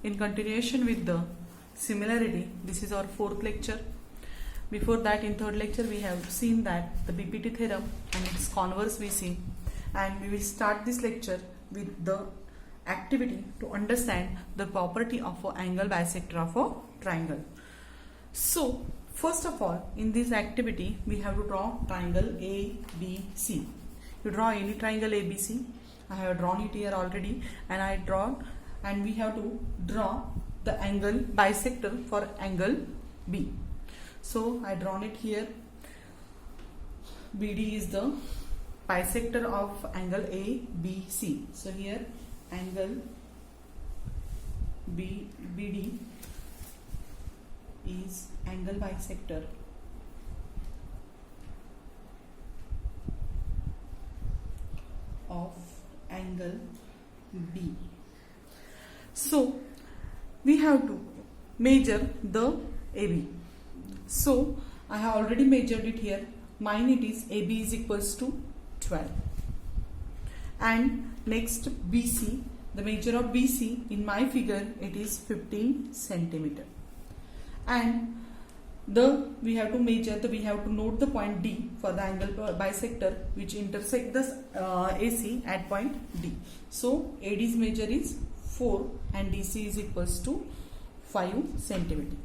in continuation with the similarity, this is our fourth lecture. Before that, in third lecture, we have seen that the BPT theorem and its converse we see, and we will start this lecture with the activity to understand the property of an angle bisector of a triangle. So, first of all, in this activity, we have to draw triangle ABC. You draw any triangle ABC. I have drawn it here already, and we have to draw the angle bisector for angle B. So I drawn it here. BD is the bisector of angle ABC. So here angle BD is angle bisector of angle B. So we have to measure the AB. So I have already measured it here. Mine it is AB is equals to 12. And next BC, the measure of BC in my figure, it is 15 centimeter. And we have to note the point D for the angle bisector which intersect the AC at point D. So AD's measure is 4 and DC is equals to 5 centimeter.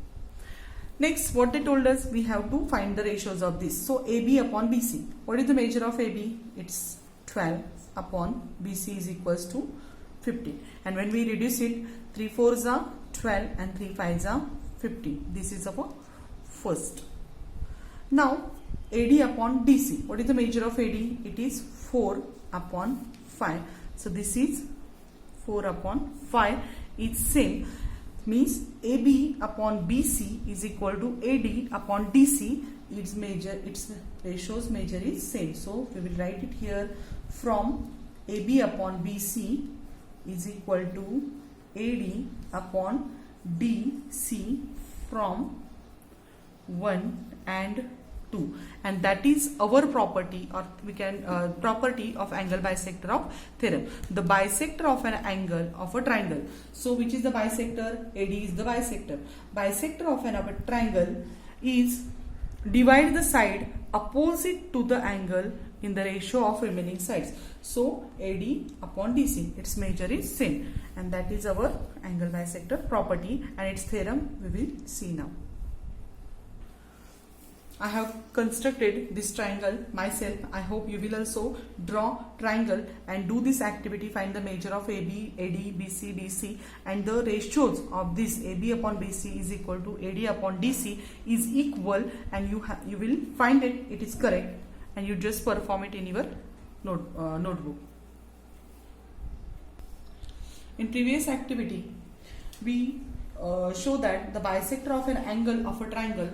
Next, what they told us, we have to find the ratios of this. So AB upon BC. What is the measure of AB? It's 12 upon BC is equals to 15. And when we reduce it, 3 4s are 12 and 3 5s are 15. This is our first. Now AD upon DC. What is the measure of AD? It is 4 upon 5. So this is 4 upon 5 is same. Means AB upon BC is equal to AD upon DC. Its ratios measure is same. So we will write it here from AB upon BC is equal to AD upon DC from 1 and 2, and that is our property, or we can property of angle bisector of theorem. The bisector of an angle of a triangle. So which is the bisector? AD is the bisector. Bisector of a triangle is divide the side opposite to the angle in the ratio of remaining sides. So AD upon DC, its measure is same, and that is our angle bisector property, and its theorem we will see now. I have constructed this triangle myself. I hope you will also draw triangle and do this activity. Find the measure of AB, AD, BC, DC, and the ratios of this AB upon BC is equal to AD upon DC is equal, and you will find it is correct, and you just perform it in your notebook. In previous activity, we show that the bisector of an angle of a triangle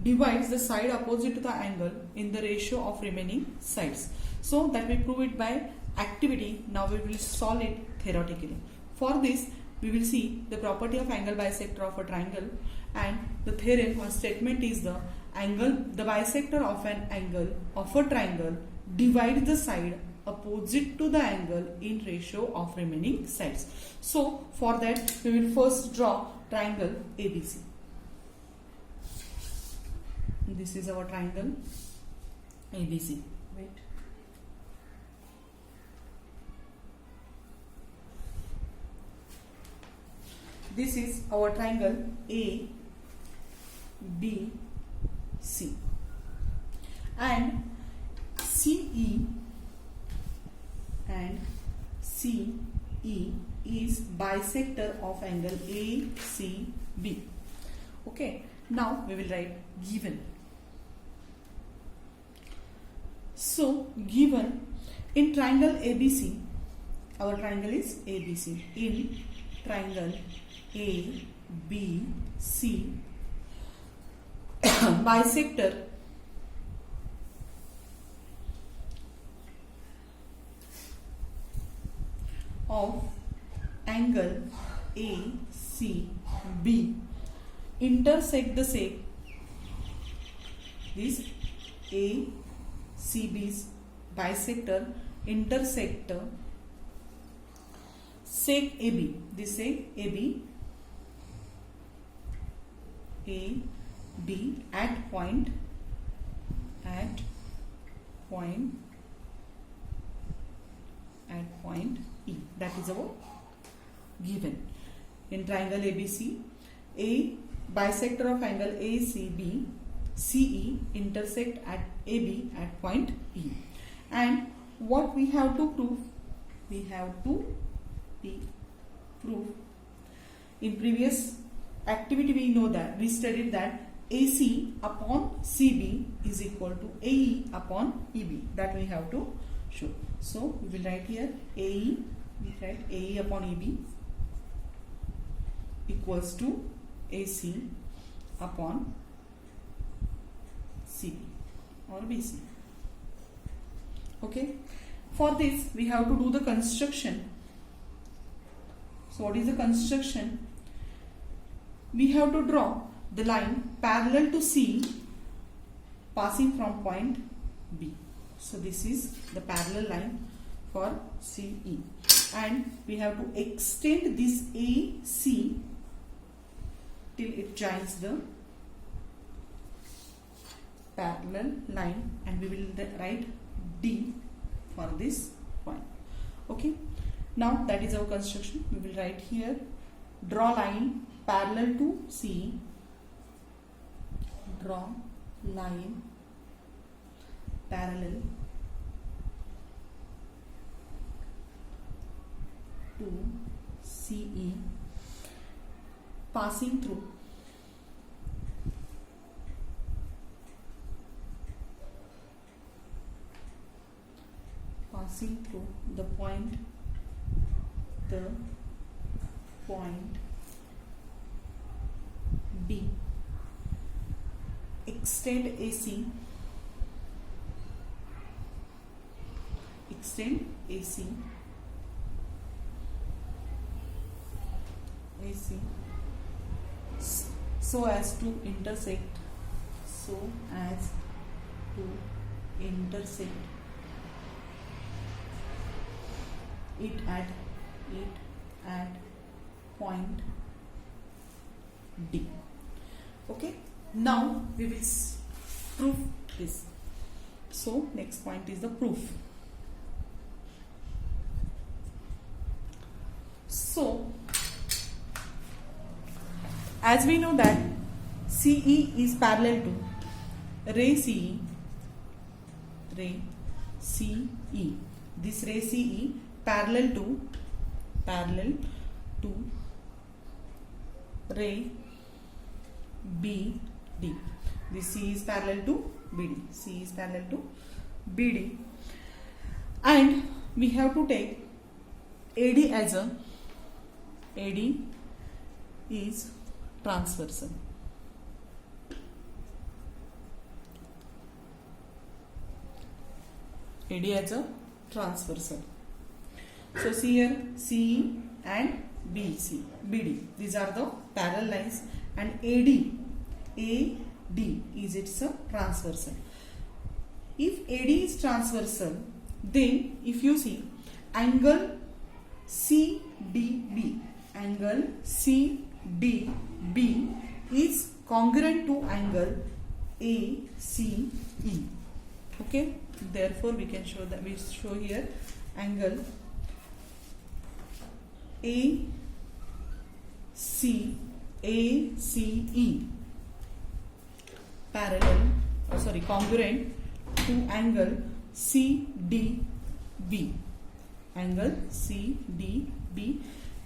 divides the side opposite to the angle in the ratio of remaining sides. So that we prove it by activity. Now we will solve it theoretically. For this, we will see the property of angle bisector of a triangle, and the theorem or statement is the bisector of an angle of a triangle divides the side opposite to the angle in ratio of remaining sides. So for that, we will first draw triangle ABC. This is our triangle ABC. Wait. This is our triangle ABC, and CE is bisector of angle ACB. Okay. Now we will write given. So given in triangle ABC, our triangle is ABC. In triangle ABC, bisector of angle ACB intersect the same. This ACB's bisector intersect sec AB. This sec AB AD at point E. That is our given. In triangle ABC, A bisector of angle ACB CE intersect at AB at point E. And what we have to prove? We have to prove. In previous activity we know that we studied that AC upon CB is equal to AE upon EB. That we have to show. So we will write here AE. We write AE upon EB equals to AC upon CB or BC. Okay. For this we have to do the construction. So what is the construction? We have to draw the line parallel to C passing from point B. So this is the parallel line for CE, and we have to extend this AC till it joins the parallel line, and we will write D for this point. Okay. Now that is our construction. We will write here, draw line parallel to C. Draw line parallel to CE passing through the point B. Extend AC so as to intersect it at point D. Okay. Now we will prove this. So next point is the proof. So as we know that CE is parallel to ray CE. This ray CE parallel to ray BD. This C is parallel to BD. And we have to take AD as a AD is transversal. AD as a transversal. So see here CE and BD. These are the parallel lines, and AD is its a transversal. If AD is transversal, then if you see angle CDB is congruent to angle ACE. Okay, therefore we can show that we show here angle ACE congruent to angle CDB.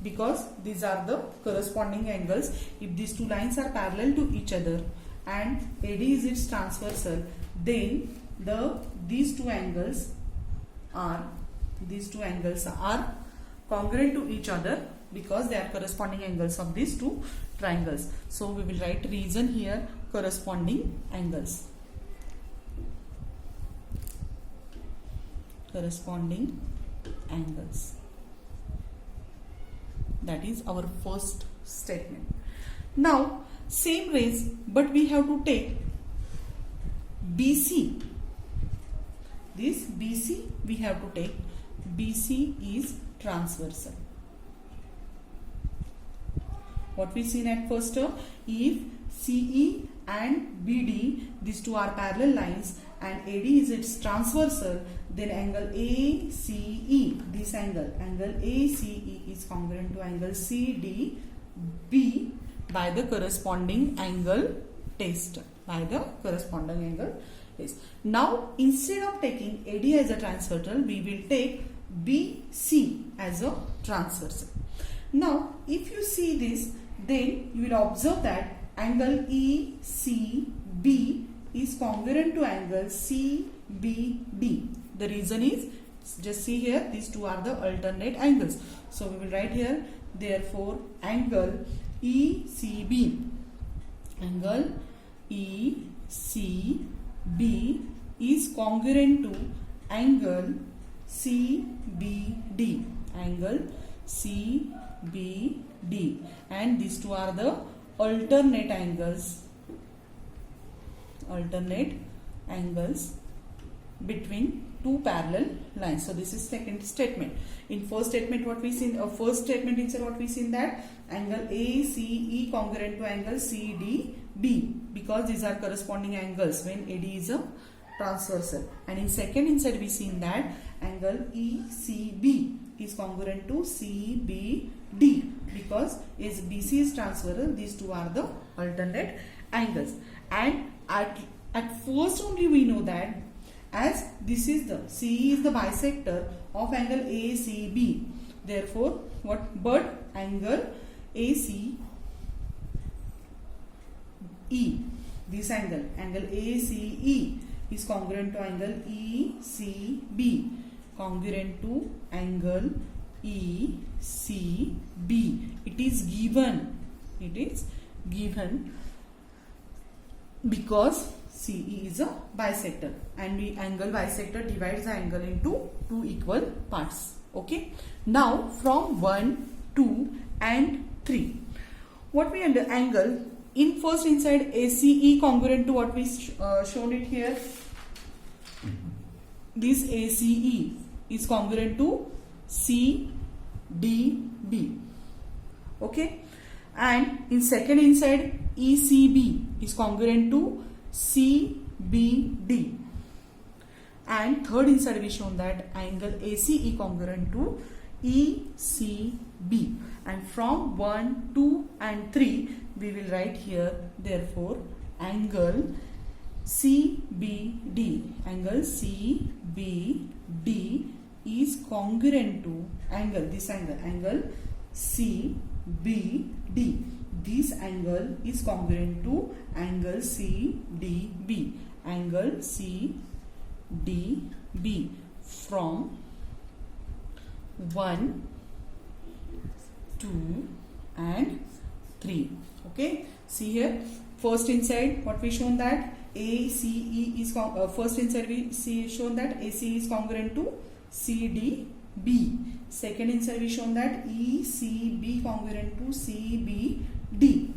Because these are the corresponding angles. If these two lines are parallel to each other and AD is its transversal, then these two angles are congruent to each other because they are corresponding angles of these two triangles. So we will write reason here, corresponding angles. That is our first statement. Now same rays, but we have to take BC. This BC we have to take. BC is transversal. What we seen at first term, if CE and BD, these two are parallel lines, and AD is its transversal, then angle ACE, this angle ACE is congruent to angle CDB by the corresponding angle test. Now, instead of taking AD as a transversal, we will take BC as a transversal. Now, if you see this, then you will observe that angle ECB is congruent to angle CBD. The reason is, just see here, these two are the alternate angles. So we will write here, therefore angle ECB is congruent to angle CBD, and these two are the alternate angles between two parallel lines. So this is second statement. In first statement, what we see in that angle ACE congruent to angle CDB, because these are corresponding angles when AD is a transversal. And in second inside, we see in that angle ECB is congruent to CBD, because as BC is transversal, these two are the alternate angles. And at first only we know that as this is the CE is the bisector of angle ACB, therefore but angle ACE, this angle ACE is congruent to angle ECB, congruent to angle ECB. It is given because CE is a bisector, and the angle bisector divides the angle into two equal parts. Okay. Now from 1, 2 and 3, what we under angle in first inside ACE congruent to what we shown it here. This ACE is congruent to CDB. Okay. And in second inside ECB is congruent to CBD. And third inside we shown that angle ACE congruent to ECB. And from 1, 2 and 3 we will write here, therefore angle CBD is congruent to angle CBD. This angle is congruent to angle CDB, from 1, 2 and 3. Okay, see here, first inside what we shown that ACE is first inside we shown that ACE is congruent to CDB. Second inside we shown that ECB congruent to CBD.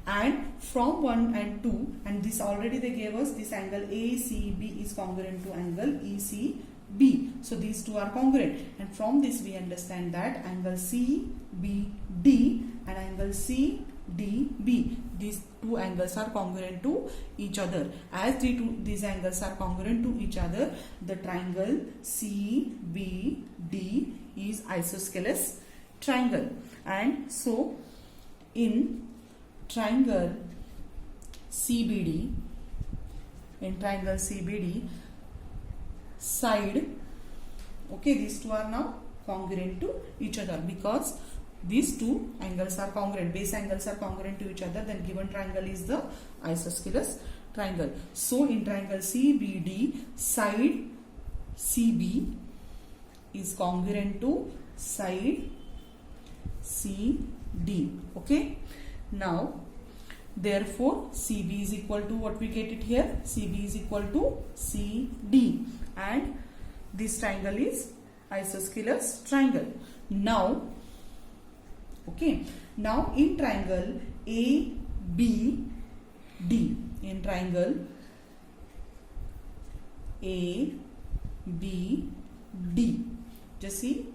And from 1 and 2, and this already they gave us, this angle ACB is congruent to angle ECB. So these two are congruent, and from this we understand that angle CBD and angle CDB, these two angles are congruent to each other. As these angles are congruent to each other, the triangle CBD is isosceles triangle. And so in triangle CBD, side, okay, these two are now congruent to each other, because these two angles are congruent, base angles are congruent to each other, then given triangle is the isosceles triangle. So in triangle CBD, side CB is congruent to side CD. Okay. Now, therefore, CB is equal to what we get it here. CB is equal to CD, and this triangle is isosceles triangle. Now, okay. Now in triangle ABD, just see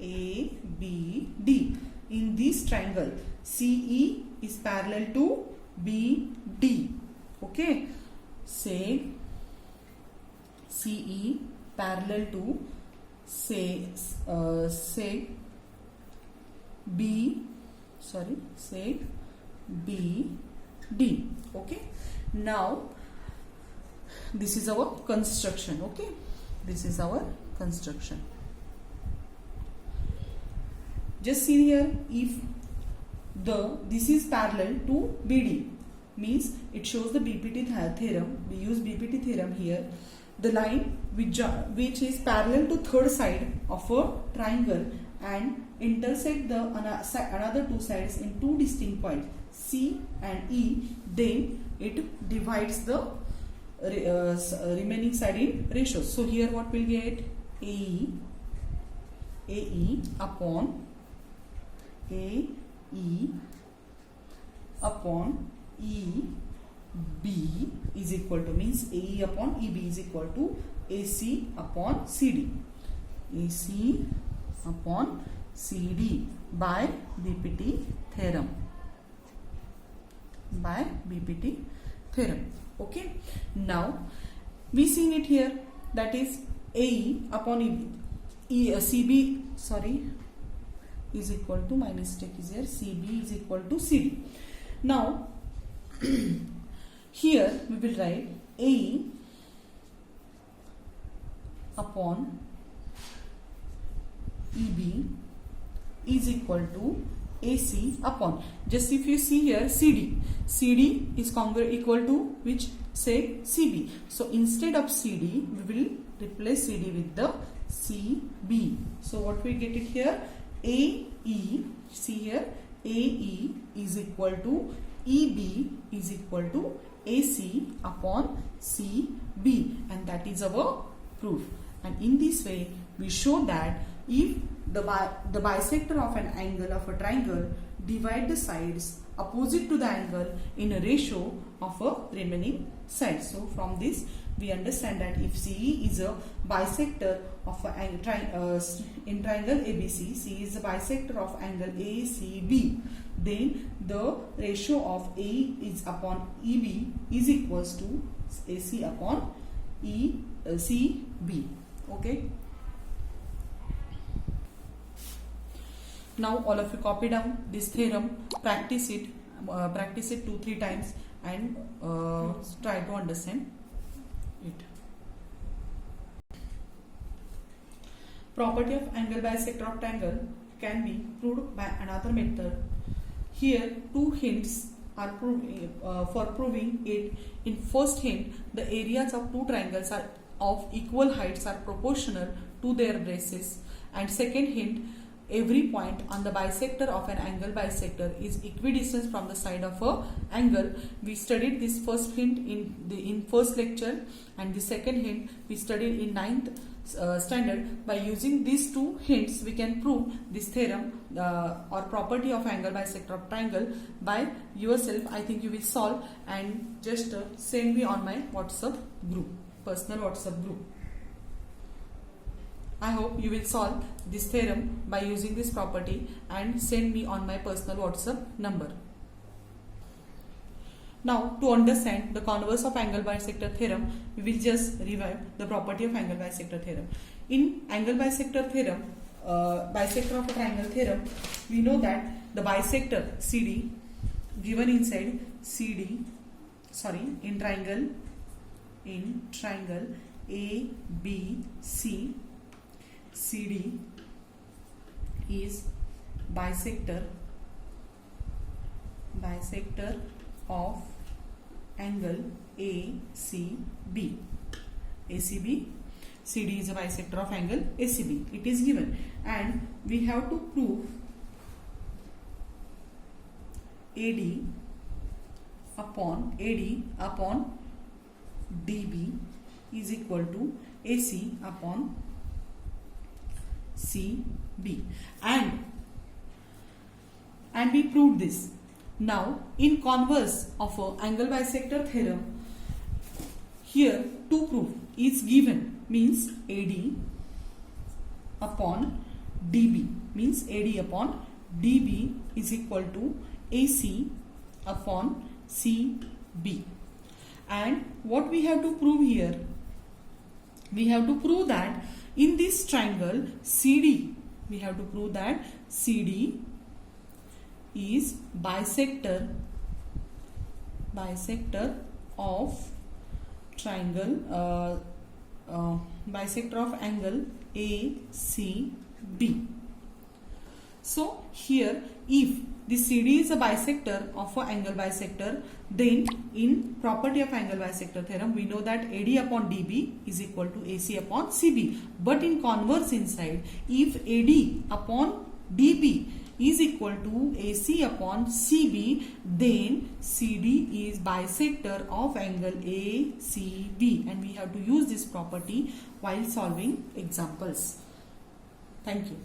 ABD. In this triangle, CE is parallel to BD. Okay, seg CE parallel to seg BD. Okay, now this is our construction. Okay, this is our construction. Just see here, if this is parallel to BD, means it shows the BPT theorem. We use BPT theorem here. The line which is parallel to third side of a triangle and intersect the another two sides in two distinct points C and E, then it divides the remaining side in ratios. So here what we'll get? AE upon EB is equal to, means AE upon EB is equal to AC upon CD. AC upon CD by BPT theorem. Okay. Now we seen it here, that is AE upon CB is equal to, my mistake is here, CB is equal to CD. Now here we will write AE upon EB is equal to AC upon, just if you see here, CD is equal to which, say CB. So instead of CD we will replace CD with the CB. So what we get it here, AE, see here, AE is equal to EB is equal to AC upon CB, and that is our proof. And in this way we show that if the bisector of an angle of a triangle divide the sides opposite to the angle in a ratio of a remaining side. So from this we understand that if CE is a bisector of in triangle ABC, CE is a bisector of angle ACB, then the ratio of AE is upon EB is equals to AC upon CB. Okay. Now all of you copy down this theorem, practice it 2-3 times and try to understand it. Property of angle bisector of triangle can be proved by another method. Here two hints are for proving it. In first hint, the areas of two triangles are of equal heights are proportional to their bases, and second hint, every point on the bisector of an angle bisector is equidistant from the side of a angle. We studied this first hint in first lecture, and the second hint we studied in 9th standard. By using these two hints we can prove this theorem or property of angle bisector of triangle by yourself. I think you will solve and just send me on my WhatsApp group, personal WhatsApp group. I hope you will solve this theorem by using this property and send me on my personal WhatsApp number. Now to understand the converse of angle bisector theorem, we will just revive the property of angle bisector theorem. In angle bisector theorem, bisector of a triangle theorem, we know that the bisector CD given inside in triangle ABC, CD is bisector of angle ACB. CD is a bisector of angle ACB. It is given, and we have to prove AD upon DB is equal to AC upon CB, and we proved this. Now in converse of a angle bisector theorem, here to prove is given, means AD upon DB, means AD upon DB is equal to AC upon CB. And what we have to prove here? We have to prove that in this triangle CD, we have to prove that CD is bisector of triangle, bisector of angle ACB. So here, if the CD is a bisector of an angle bisector, then in property of angle bisector theorem, we know that AD upon DB is equal to AC upon CB. But in converse inside, if AD upon DB is equal to AC upon CB, then CD is bisector of angle ACB, and we have to use this property while solving examples. Thank you.